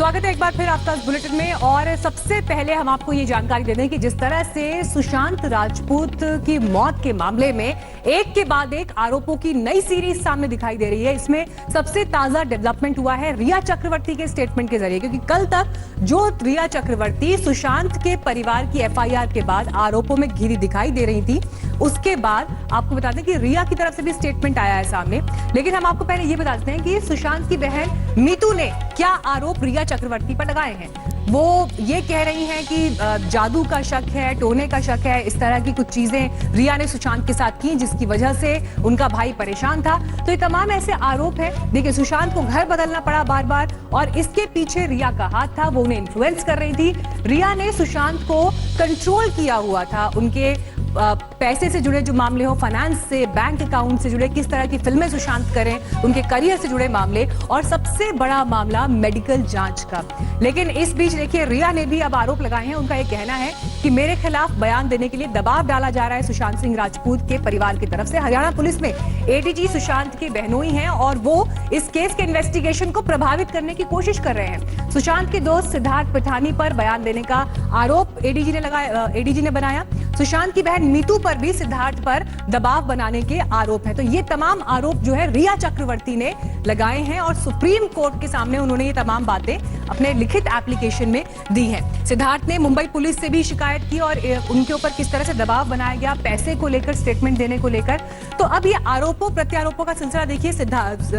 स्वागत है एक बार फिर आपका इस बुलेटिन में। और सबसे पहले हम आपको ये जानकारी दे दें कि जिस तरह से सुशांत राजपूत की मौत के मामले में एक के बाद एक आरोपों की नई सीरीज सामने दिखाई दे रही है, इसमें सबसे ताजा डेवलपमेंट हुआ है रिया चक्रवर्ती के स्टेटमेंट के जरिए। क्योंकि कल तक जो रिया चक्रवर्ती सुशांत के परिवार की एफआईआर के बाद आरोपों में घिरी दिखाई दे रही थी, उसके बाद आपको बता दें कि रिया की तरफ से भी स्टेटमेंट आया है सामने। लेकिन हम आपको पहले ये बता देते हैं कि सुशांत की बहन मीतू ने क्या आरोप रिया चक्रवर्ती पर लगाए हैं। वो ये कह रही हैं कि जादू का शक है, टोने का शक है, इस तरह की कुछ चीजें रिया ने सुशांत के साथ की जिसकी वजह से उनका भाई परेशान था। तो ये तमाम ऐसे आरोप हैं। देखिए, सुशांत को घर बदलना पड़ा बार बार और इसके पीछे रिया का हाथ था, वो उन्हें इन्फ्लुएंस कर रही थी। रिया ने सुशांत को कंट्रोल किया हुआ था, उनके पैसे से जुड़े जो मामले हो, फाइनेंस से, बैंक अकाउंट से जुड़े, किस तरह की फिल्में सुशांत करें, उनके करियर से जुड़े मामले, और सबसे बड़ा मामला मेडिकल जांच का। लेकिन इस बीच देखिए, रिया ने भी अब आरोप लगाए हैं। उनका यह कहना है कि मेरे खिलाफ बयान देने के लिए दबाव डाला जा रहा है सुशांत सिंह राजपूत के परिवार की तरफ से। हरियाणा पुलिस में एडीजी सुशांत के बहनोई हैं और वो इस केस के इन्वेस्टिगेशन को प्रभावित करने की कोशिश कर रहे हैं। सुशांत के दोस्त सिद्धार्थ पिठानी पर बयान देने का आरोप एडीजी ने बनाया। सुशांत की बहन मीतू पर भी सिद्धार्थ पर दबाव बनाने के आरोप हैं। तो ये तमाम आरोप जो है रिया चक्रवर्ती ने लगाए हैं और सुप्रीम कोर्ट के सामने उन्होंने ये तमाम बातें अपने लिखित एप्लीकेशन में दी हैं। सिद्धार्थ ने मुंबई पुलिस से भी शिकायत की और उनके ऊपर किस तरह से दबाव बनाया गया पैसे को लेकर, स्टेटमेंट देने को लेकर। तो अब ये आरोपों प्रत्यारोपों का सिलसिला देखिए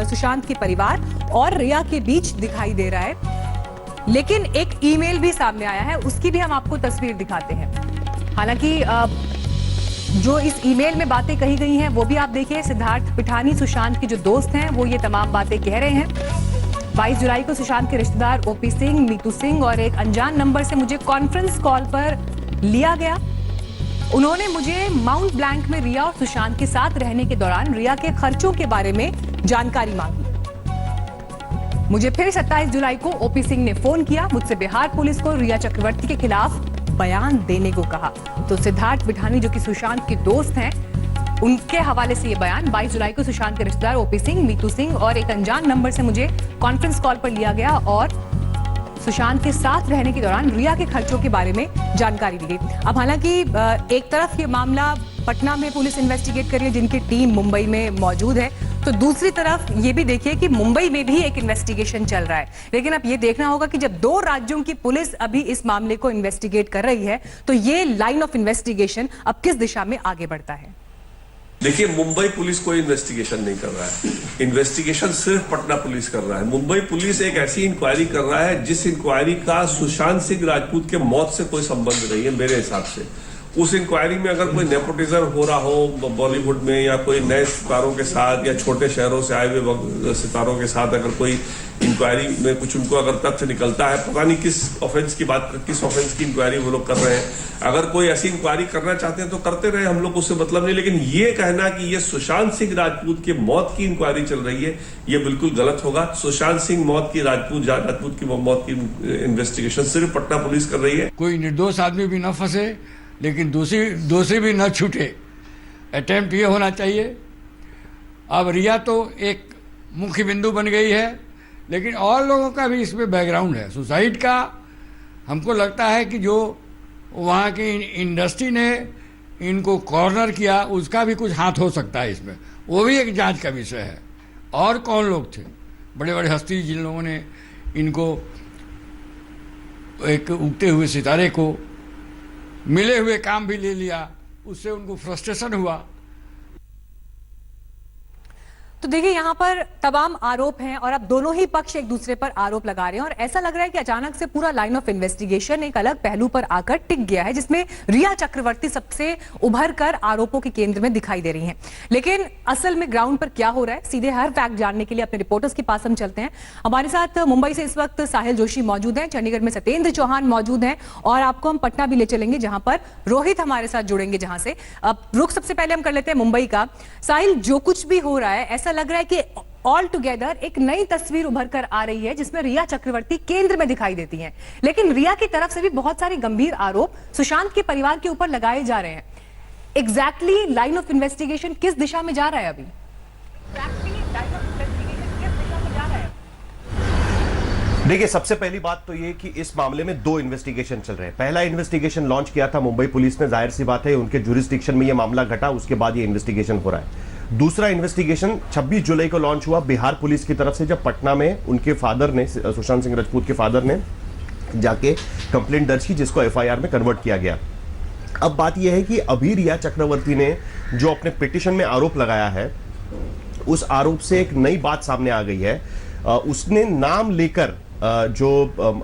सुशांत के परिवार और रिया के बीच दिखाई दे रहा है। लेकिन एक ईमेल भी सामने आया है, उसकी भी हम आपको तस्वीर दिखाते हैं। हालांकि जो इस ईमेल में बातें कही गई हैं वो भी आप देखिए। सिद्धार्थ पिठानी सुशांत के जो दोस्त हैं वो ये तमाम बातें कह रहे हैं। 22 जुलाई को सुशांत के रिश्तेदार ओपी सिंह, मीतू सिंह और एक अनजान नंबर से मुझे कॉन्फ्रेंस कॉल पर लिया गया। उन्होंने मुझे माउंट ब्लैंक में रिया और सुशांत के साथ रहने के दौरान रिया के खर्चों के बारे में जानकारी मांगी। मुझे फिर 27 जुलाई को ओपी सिंह ने फोन किया, मुझसे बिहार पुलिस को रिया चक्रवर्ती के खिलाफ बयान देने को कहा। तो सिद्धार्थ पिठानी जो कि सुशांत के दोस्त हैं, उनके हवाले से ये बयान 22 जुलाई को सुशांत के रिश्तेदार ओपी सिंह, मीतू सिंह और एक अनजान नंबर से मुझे कॉन्फ्रेंस कॉल पर लिया गया और सुशांत के साथ रहने के दौरान रिया के खर्चों के बारे में जानकारी दी गई। अब हालांकि एक तरफ ये मामला पटना में पुलिस इन्वेस्टिगेट कर रही है जिनकी टीम मुंबई में मौजूद है, तो दूसरी तरफ ये भी देखिए कि मुंबई में भी एक इन्वेस्टिगेशन चल रहा है। लेकिन अब ये देखना होगा कि जब दो राज्यों की पुलिस अभी इस मामले को इन्वेस्टिगेट कर रही है तो ये लाइन ऑफ इन्वेस्टिगेशन अब किस दिशा में आगे बढ़ता है। देखिए, मुंबई पुलिस कोई इन्वेस्टिगेशन नहीं कर रहा है, इन्वेस्टिगेशन सिर्फ पटना पुलिस कर रहा है। मुंबई पुलिस एक ऐसी इंक्वायरी कर रहा है जिस इंक्वायरी का सुशांत सिंह राजपूत के मौत से कोई संबंध नहीं है मेरे हिसाब से। उस इंक्वायरी में अगर कोई नेपोटिज्म हो रहा हो बॉलीवुड में या कोई नए सितारों के साथ या छोटे शहरों से आए हुए सितारों के साथ अगर कोई इंक्वायरी में कुछ उनको अगर तथ्य निकलता है, पता नहीं किस ऑफेंस की इंक्वायरी वो लोग कर रहे हैं। अगर कोई ऐसी इंक्वायरी करना चाहते हैं तो करते रहे, हम लोग उससे मतलब नहीं। लेकिन ये कहना कि ये सुशांत सिंह राजपूत की मौत की इंक्वायरी चल रही है, ये बिल्कुल गलत होगा। सुशांत सिंह मौत की राजपूत की मौत की इन्वेस्टिगेशन सिर्फ पटना पुलिस कर रही है। कोई निर्दोष आदमी भी न फंसे लेकिन दोषी भी न छूटे, अटेम्प्ट ये होना चाहिए। अब रिया तो एक मुख्य बिंदु बन गई है, लेकिन और लोगों का भी इसमें बैकग्राउंड है सुसाइड का। हमको लगता है कि जो वहाँ की इंडस्ट्री ने इनको कॉर्नर किया उसका भी कुछ हाथ हो सकता है इसमें, वो भी एक जांच का विषय है। और कौन लोग थे बड़े बड़े हस्ती जिन लोगों ने इनको एक उगते हुए सितारे को मिले हुए काम भी ले लिया, उससे उनको फ्रस्ट्रेशन हुआ। तो देखिए, यहाँ पर तमाम आरोप हैं और अब दोनों ही पक्ष एक दूसरे पर आरोप लगा रहे हैं और ऐसा लग रहा है कि अचानक से पूरा लाइन ऑफ इन्वेस्टिगेशन एक अलग पहलू पर आकर टिक गया है, जिसमें रिया चक्रवर्ती सबसे उभर कर आरोपों के केंद्र में दिखाई दे रही हैं। लेकिन असल में ग्राउंड पर क्या हो रहा है, सीधे हर फैक्ट जानने के लिए अपने रिपोर्टर्स के पास हम चलते हैं। हमारे साथ मुंबई से इस वक्त साहिल जोशी मौजूद हैं, चंडीगढ़ में सत्येंद्र चौहान मौजूद हैं और आपको हम पटना भी ले चलेंगे जहां पर रोहित हमारे साथ जुड़ेंगे। जहां से अब रुख सबसे पहले हम कर लेते हैं मुंबई का। साहिल, जो कुछ भी हो रहा है ऐसा लग रहा है कि ऑल टुगेदर एक नई तस्वीर उभर कर आ रही है जिसमें रिया चक्रवर्ती केंद्र में दिखाई देती हैं। लेकिन रिया की तरफ से भी बहुत सारे गंभीर आरोप सुशांत के परिवार के ऊपर लगाए जा रहे हैं। एग्जैक्टली लाइन ऑफ इन्वेस्टिगेशन किस दिशा में जा रहा है अभी? देखिए, सबसे पहली बात तो ये कि इस मामले में 2 इन्वेस्टिगेशन चल रहे हैं। पहला इन्वेस्टिगेशन लॉन्च किया था मुंबई पुलिस ने, जाहिर सी बात है उनके जुरिस्डिक्शन में ये मामला घटा, उसके बाद ये इन्वेस्टिगेशन हो रहा है। दूसरा इन्वेस्टिगेशन 26 जुलाई को लॉन्च हुआ बिहार पुलिस की तरफ से, जब पटना में उनके फादर ने, सुशांत सिंह राजपूत के फादर ने जाके कंप्लेंट दर्ज की, जिसको एफआईआर में कन्वर्ट किया गया। अब बात यह है कि अभी रिया चक्रवर्ती ने जो अपने पिटीशन में आरोप लगाया है, उस आरोप से एक नई बात सामने आ गई है। उसने नाम लेकर जो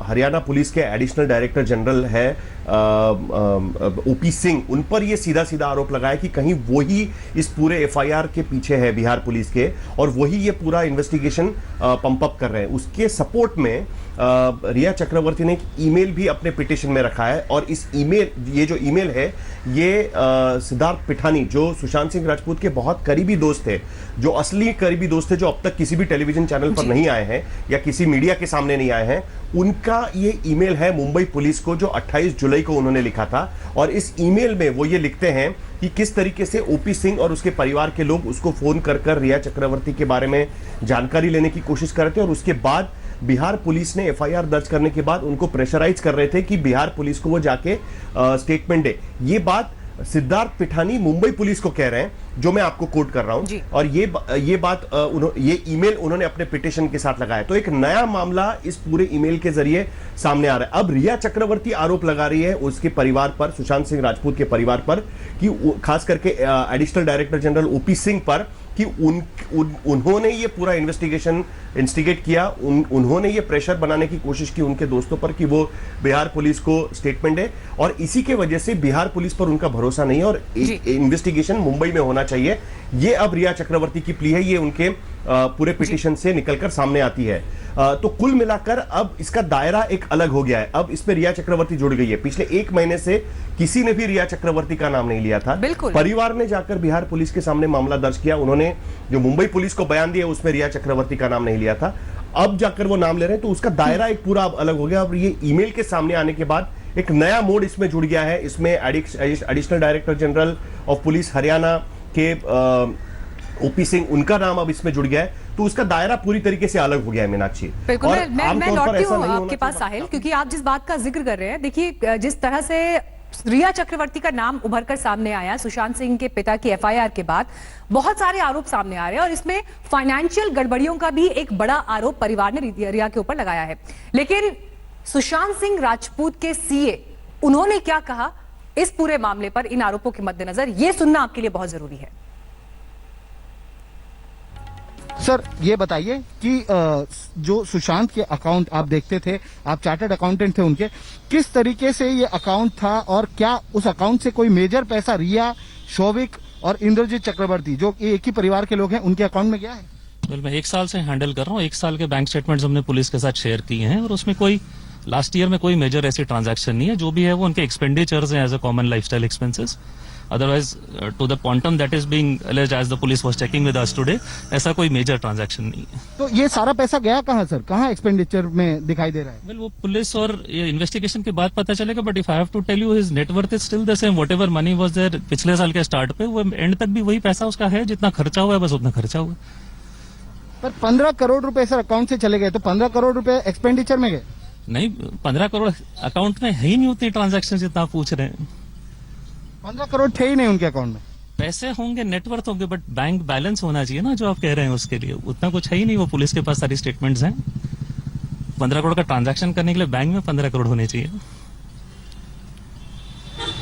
हरियाणा पुलिस के एडिशनल डायरेक्टर जनरल है ओपी सिंह, उन पर यह सीधा सीधा आरोप लगाया कि कहीं वही इस पूरे एफआईआर के पीछे है बिहार पुलिस के, और वही ये पूरा इन्वेस्टिगेशन पंप अप कर रहे हैं। उसके सपोर्ट में रिया चक्रवर्ती ने एक ईमेल भी अपने पिटीशन में रखा है, और इस ईमेल, ये जो ईमेल है, ये सिद्धार्थ पिठानी, जो सुशांत सिंह राजपूत के बहुत करीबी दोस्त थे, जो असली करीबी दोस्त थे, जो अब तक किसी भी टेलीविजन चैनल पर नहीं आए हैं या किसी मीडिया के सामने नहीं आए हैं, उनका ये ईमेल है मुंबई पुलिस को, जो 28 जुलाई को उन्होंने लिखा था। और इस ईमेल में वो ये लिखते हैं कि किस तरीके से ओपी सिंह और उसके परिवार के लोग उसको फोन कर कर रिया चक्रवर्ती के बारे में जानकारी लेने की कोशिश कर रहे थे, और उसके बाद बिहार पुलिस ने एफआईआर दर्ज करने के बाद उनको प्रेशराइज कर रहे थे कि बिहार पुलिस को वो जाके स्टेटमेंट दे। ये बात सिद्धार्थ पिठानी मुंबई पुलिस को कह रहे हैं, जो मैं आपको कोट कर रहा हूं, और ये बात ये ईमेल उन्होंने अपने पिटीशन के साथ लगाया। तो एक नया मामला इस पूरे ईमेल के जरिए सामने आ रहा है। अब रिया चक्रवर्ती आरोप लगा रही है उसके परिवार पर, सुशांत सिंह राजपूत के परिवार पर, कि खास करके additional director general OP Singh पर, कि उन्होंने ये पूरा इन्वेस्टिगेशन इंस्टिगेट किया, उन्होंने ये प्रेशर बनाने की कोशिश की उनके दोस्तों पर कि वो बिहार पुलिस को स्टेटमेंट दे, और इसी के वजह से बिहार पुलिस पर उनका भरोसा नहीं है, और इन्वेस्टिगेशन मुंबई में होना चाहिए। ये अब रिया चक्रवर्ती की प्ली है, ये उनके पूरे पिटीशन से निकलकर सामने आती है। तो कुल मिलाकर अब इसका दायरा एक अलग हो गया है। अब इसमें रिया चक्रवर्ती जुड़ गई है। पिछले 1 महीने से किसी ने भी रिया चक्रवर्ती का नाम नहीं लिया था। परिवार ने जाकर बिहार पुलिस के सामने मामला दर्ज किया, उन्होंने जो मुंबई पुलिस को बयान दिया उसमें रिया चक्रवर्ती का नाम नहीं लिया था। अब जाकर वो नाम ले रहे हैं, तो उसका दायरा एक पूरा अब अलग हो गया। अब ये ईमेल के सामने आने के बाद एक नया मोड इसमें जुड़ गया है। इसमें additional director general of police Haryana के ओपी सिंह, उनका नाम अब इसमें जुड़ गया है, तो उसका दायरा पूरी तरीके से अलग हो गया है। मीनाक्षी, बिल्कुल, मैं लौटती हूँ आपके पास साहिल, क्योंकि आप जिस बात का जिक्र कर रहे हैं, देखिए जिस तरह से रिया चक्रवर्ती का नाम उभर कर सामने आया सुशांत सिंह के पिता की एफआईआर के बाद, बहुत सारे आरोप सामने आ रहे हैं, और इसमें फाइनेंशियल गड़बड़ियों का भी एक बड़ा आरोप परिवार ने रिया के ऊपर लगाया है। लेकिन सुशांत सिंह राजपूत के सीए, उन्होंने क्या कहा इस पूरे मामले पर, इन आरोपों के मद्देनजर, यह सुनना आपके लिए बहुत जरूरी है। सर, ये बताइए कि जो सुशांत के अकाउंट आप देखते थे, आप चार्टर्ड अकाउंटेंट थे उनके, किस तरीके से ये अकाउंट था, और क्या उस अकाउंट से कोई मेजर पैसा रिया, शौविक और इंद्रजीत चक्रवर्ती, जो एक ही परिवार के लोग हैं, उनके अकाउंट में गया है? मैं 1 साल से हैंडल कर रहा हूँ। 1 साल के बैंक स्टेटमेंट्स हमने पुलिस के साथ शेयर किए हैं, और उसमें कोई लास्ट ईयर में कोई मेजर ऐसी ट्रांजैक्शन नहीं है। जो भी है वो उनके एक्सपेंडिचर्स हैं as a common lifestyle expenses. Otherwise to the quantum that is being alleged as the police was checking with us today, ऐसा कोई मेजर ट्रांजैक्शन नहीं है। तो ये सारा पैसा गया कहाँ सर, कहाँ एक्सपेंडिचर में दिखाई दे रहा है? वेल, वो पुलिस और इन्वेस्टिगेशन के बाद पता चलेगा, but if I have to tell you, his net worth is still the same. Whatever money was there पिछले साल के स्टार्ट पे, वो एंड तक भी वही पैसा उसका है, जितना खर्चा हुआ है बस उतना खर्चा हुआ। पर 15 करोड़ रुपए सर अकाउंट से चले गए, तो 15 करोड़ रुपए एक्सपेंडिचर में गए? नहीं, 15 करोड़ अकाउंट में है ही नहीं उतनी ट्रांजैक्शन जितना आप पूछ रहे हैं। 15 करोड़ थे ही नहीं उनके अकाउंट में। पैसे होंगे, नेटवर्थ होंगे, बट बैंक बैलेंस होना चाहिए ना, जो आप कह रहे हैं उसके लिए उतना कुछ है ही नहीं। वो पुलिस के पास सारी स्टेटमेंट्स हैं। 15 करोड़ का ट्रांजैक्शन करने के लिए बैंक में 15 करोड़ होने चाहिए।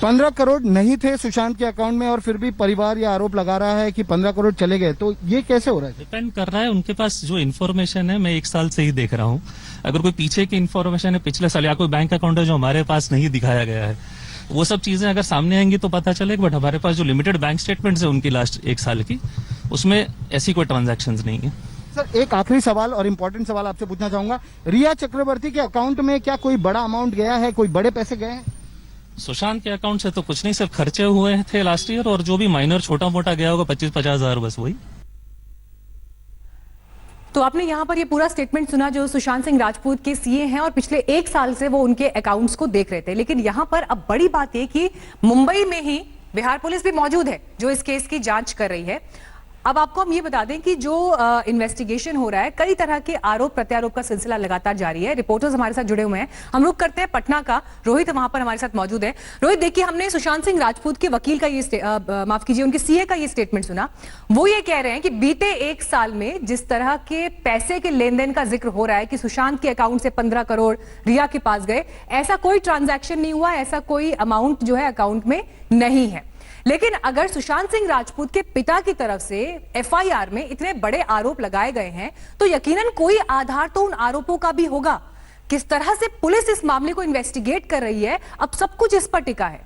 15 करोड़ नहीं थे सुशांत के अकाउंट में, और फिर भी परिवार ये आरोप लगा रहा है कि 15 करोड़ चले गए, तो ये कैसे हो रहा है? डिपेंड कर रहा है उनके पास जो इन्फॉर्मेशन है। मैं 1 साल से ही देख रहा हूँ। अगर कोई पीछे की इन्फॉर्मेशन है पिछले साल, या कोई बैंक अकाउंट है जो हमारे पास नहीं दिखाया गया है, वो सब चीजें अगर सामने आएंगी तो पता चलेगा। बट हमारे पास जो लिमिटेड बैंक स्टेटमेंट्स है उनकी लास्ट 1 साल की, उसमें ऐसी कोई ट्रांजैक्शंस नहीं है। सर, एक आखिरी सवाल और इम्पोर्टेंट सवाल आपसे पूछना चाहूंगा, रिया चक्रवर्ती के अकाउंट में क्या कोई बड़ा अमाउंट गया है, कोई बड़े पैसे गए हैं? सुशांत के अकाउंट से तो कुछ नहीं, सिर्फ खर्चे हुए थे लास्ट ईयर, और जो भी माइनर छोटा मोटा गया होगा 25-50 हजार, बस वही। तो आपने यहाँ पर ये पूरा स्टेटमेंट सुना जो सुशांत सिंह राजपूत के सीए हैं, और पिछले 1 साल से वो उनके अकाउंट्स को देख रहे थे। लेकिन यहाँ पर अब बड़ी बात ये कि मुंबई में ही बिहार पुलिस भी मौजूद है जो इस केस की जांच कर रही है। अब आपको हम ये बता दें कि जो इन्वेस्टिगेशन हो रहा है, कई तरह के आरोप प्रत्यारोप का सिलसिला लगातार जारी है। रिपोर्टर्स हमारे साथ जुड़े हुए हैं, हम रुख करते हैं पटना का। रोहित वहां पर हमारे साथ मौजूद है। रोहित, देखिए, हमने सुशांत सिंह राजपूत के वकील का ये माफ कीजिए, उनके सीए का ये स्टेटमेंट सुना। वो ये कह रहे हैं कि बीते 1 साल में जिस तरह के पैसे के लेन देन का जिक्र हो रहा है कि सुशांत के अकाउंट से 15 करोड़ रिया के पास गए, ऐसा कोई ट्रांजैक्शन नहीं हुआ, ऐसा कोई अमाउंट जो है अकाउंट में नहीं है। लेकिन अगर सुशांत सिंह राजपूत के पिता की तरफ से एफआईआर में इतने बड़े आरोप लगाए गए हैं तो यकीनन कोई आधार तो उन आरोपों का भी होगा। किस तरह से पुलिस इस मामले को इन्वेस्टिगेट कर रही है, अब सब कुछ इस पर टिका है।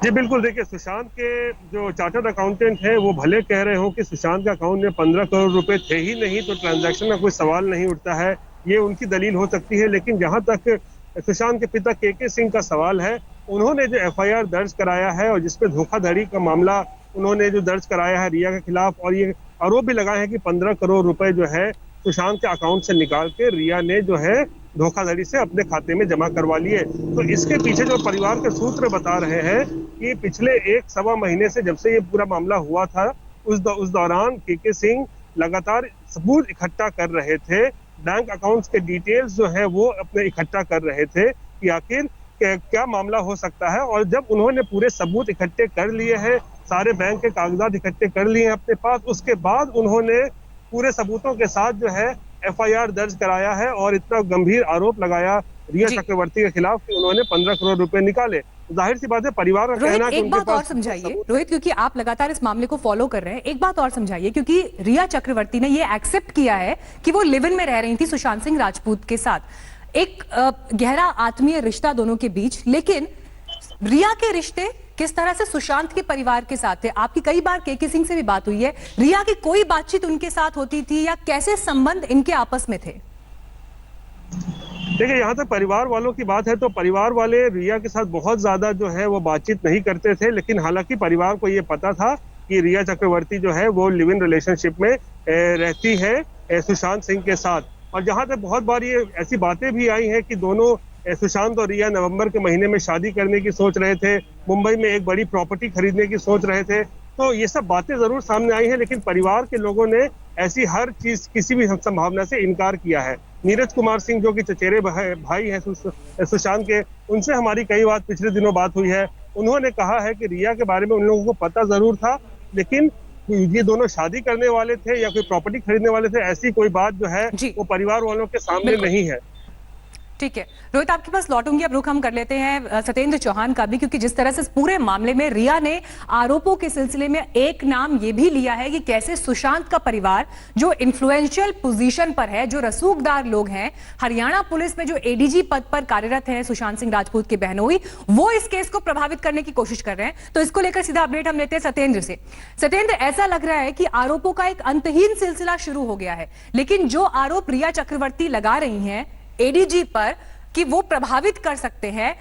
जी बिल्कुल, देखिए, सुशांत के जो चार्टर्ड अकाउंटेंट है वो भले कह रहे हो कि सुशांत के अकाउंट में 15 करोड़ रुपए थे ही नहीं तो ट्रांजैक्शन का कोई सवाल नहीं उठता है, ये उनकी दलील हो सकती है। लेकिन जहां तक सुशांत के पिता के सिंह का सवाल है, उन्होंने जो एफआईआर दर्ज कराया है और जिसपे धोखाधड़ी का मामला उन्होंने जो दर्ज कराया है रिया के खिलाफ, और ये आरोप भी लगाए हैं कि 15 करोड़ रुपए जो है सुशांत के अकाउंट से निकाल के रिया ने जो है धोखाधड़ी से अपने खाते में जमा करवा लिए। तो इसके पीछे जो परिवार के सूत्र बता रहे हैं कि पिछले 1-1.25 महीने से जब से ये पूरा मामला हुआ था, उस दौरान के सिंह लगातार सबूत इकट्ठा कर रहे थे, बैंक अकाउंट्स के डिटेल्स जो है वो अपने इकट्ठा कर रहे थे कि आखिर क्या मामला हो सकता है। और जब उन्होंने पूरे सबूत इकट्ठे कर लिए हैं, सारे बैंक के कागजात इकट्ठे कर लिए हैं अपने पास, उसके बाद उन्होंने पूरे सबूतों के साथ जो है एफआईआर दर्ज कराया है और इतना गंभीर आरोप लगाया रिया चक्रवर्ती के खिलाफ कि उन्होंने 15 करोड़ रुपए निकाले। जाहिर सी बात है परिवार का कहना है कि एक बात और समझाइए रोहित, क्योंकि आप लगातार इस मामले को फॉलो कर रहे हैं, एक बात और समझाइए, क्योंकि रिया चक्रवर्ती ने ये एक्सेप्ट किया है कि वो लिव इन में रह रही थी सुशांत सिंह राजपूत के साथ, एक गहरा आत्मीय रिश्ता दोनों के बीच। लेकिन रिया के रिश्ते किस तरह से सुशांत के परिवार के साथ थे? आपकी कई बार के सिंह से भी बात हुई है, रिया की कोई बातचीत उनके साथ होती थी या कैसे संबंध इनके आपस में थे? देखिए, यहाँ तक परिवार वालों की बात है तो परिवार वाले रिया के साथ बहुत ज्यादा जो है वो बातचीत नहीं करते थे, लेकिन हालांकि परिवार को ये पता था कि रिया चक्रवर्ती जो है वो लिव इन रिलेशनशिप में रहती है सुशांत सिंह के साथ। और जहां तक बहुत बार ये ऐसी बातें भी आई हैं कि दोनों सुशांत और रिया नवंबर के महीने में शादी करने की सोच रहे थे, मुंबई में एक बड़ी प्रॉपर्टी खरीदने की सोच रहे थे। तो ये सब बातें जरूर सामने आई हैं, लेकिन परिवार के लोगों ने ऐसी हर चीज किसी भी संभावना से इनकार किया है। नीरज कुमार सिंह जो कि चचेरे भाई हैं सुशांत के, उनसे हमारी कई बार पिछले दिनों बात हुई है। उन्होंने कहा है कि रिया के बारे में उन लोगों को पता जरूर था, लेकिन ये दोनों शादी करने वाले थे या कोई प्रॉपर्टी खरीदने वाले थे, ऐसी कोई बात जो है वो परिवार वालों के सामने नहीं है। ठीक है रोहित, आपके पास लौटूंगी। अब रुख हम कर लेते हैं सत्येंद्र चौहान का भी, क्योंकि जिस तरह से इस पूरे मामले में रिया ने आरोपों के सिलसिले में एक नाम ये भी लिया है कि कैसे सुशांत का परिवार जो इन्फ्लुएंशियल पोजीशन पर है, जो रसूखदार लोग हैं, हरियाणा पुलिस में जो एडीजी पद पर कार्यरत हैं सुशांत सिंह राजपूत की बहनोई, वो इस केस को प्रभावित करने की कोशिश कर रहे हैं। तो इसको लेकर सीधा अपडेट हम लेते हैं सत्येंद्र से। सत्येंद्र, ऐसा लग रहा है कि आरोपों का एक अंतहीन सिलसिला शुरू हो गया है, लेकिन जो आरोप रिया चक्रवर्ती लगा रही हैं एडीजी पर कि वो प्रभावित कर सकते हैं,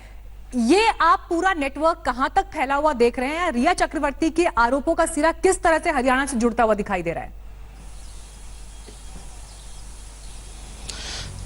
ये आप पूरा नेटवर्क कहां तक फैला हुआ देख रहे हैं? रिया चक्रवर्ती के आरोपों का सिरा किस तरह से हरियाणा से जुड़ता हुआ दिखाई दे रहा है?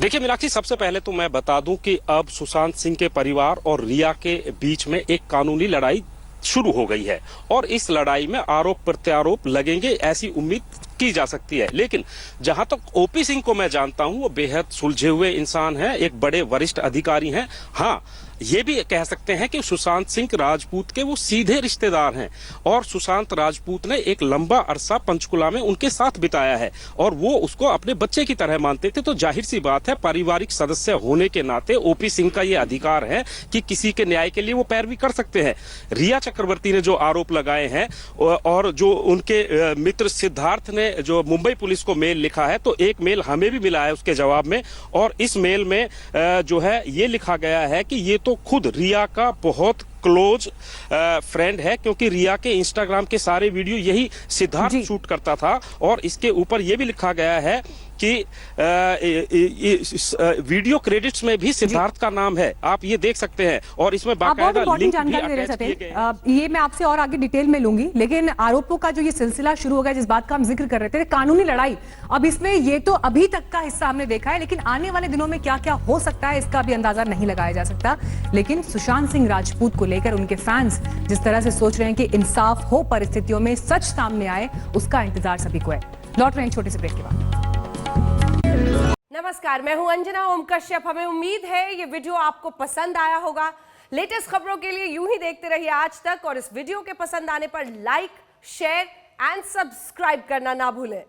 देखिए मीनाक्षी, सबसे पहले तो मैं बता दूं कि अब सुशांत सिंह के परिवार और रिया के बीच में एक कानूनी लड़ाई शुरू हो गई है और इस लड़ाई में आरोप प्रत्यारोप लगेंगे ऐसी उम्मीद की जा सकती है। लेकिन जहां तक ओपी सिंह को मैं जानता हूं, वो बेहद सुलझे हुए इंसान हैं, एक बड़े वरिष्ठ अधिकारी हैं। हाँ, ये भी कह सकते हैं कि सुशांत सिंह राजपूत के वो सीधे रिश्तेदार हैं और सुशांत राजपूत ने एक लंबा अरसा पंचकुला में उनके साथ बिताया है और वो उसको अपने बच्चे की तरह मानते थे। तो जाहिर सी बात है, पारिवारिक सदस्य होने के नाते ओपी सिंह का ये अधिकार है कि किसी के न्याय के लिए वो पैरवी कर सकते हैं। रिया चक्रवर्ती ने जो आरोप लगाए हैं और जो उनके मित्र सिद्धार्थ ने जो मुंबई पुलिस को मेल लिखा है, तो एक मेल हमें भी मिला है उसके जवाब में, और इस मेल में जो है ये लिखा गया है कि ये तो खुद रिया का बहुत क्लोज फ्रेंड है, क्योंकि रिया के इंस्टाग्राम के सारे वीडियो यही सिद्धार्थ शूट करता था। और इसके ऊपर यह भी लिखा गया है कि वीडियो क्रेडिट्स में भी सिद्धार्थ का नाम है, आप ये देख सकते हैं। और इसमें बाकायदा लिंक भी अटैच किए गए हैं। ये मैं आपसे और आगे डिटेल में लूंगी, लेकिन आरोपों का जो ये सिलसिला शुरू हो गया, जिस बात का हम जिक्र कर रहे थे, कानूनी लड़ाई, अब इसमें ये तो अभी तक का हिस्सा हमने देखा है, लेकिन आने वाले दिनों में क्या क्या हो सकता है इसका भी अंदाजा नहीं लगाया जा सकता। लेकिन सुशांत सिंह राजपूत को लेकर उनके फैंस जिस तरह से सोच रहे हैं कि इंसाफ हो परिस्थितियों में, सच सामने आए, उसका इंतजार सभी को है। लौट रहे हैं छोटे से ब्रेक के बाद। नमस्कार, मैं हूं अंजना ओम कश्यप। हमें उम्मीद है ये वीडियो आपको पसंद आया होगा। लेटेस्ट खबरों के लिए यूं ही देखते रहिए आज तक, और इस वीडियो के पसंद आने पर लाइक, शेयर एंड सब्सक्राइब करना ना भूलें।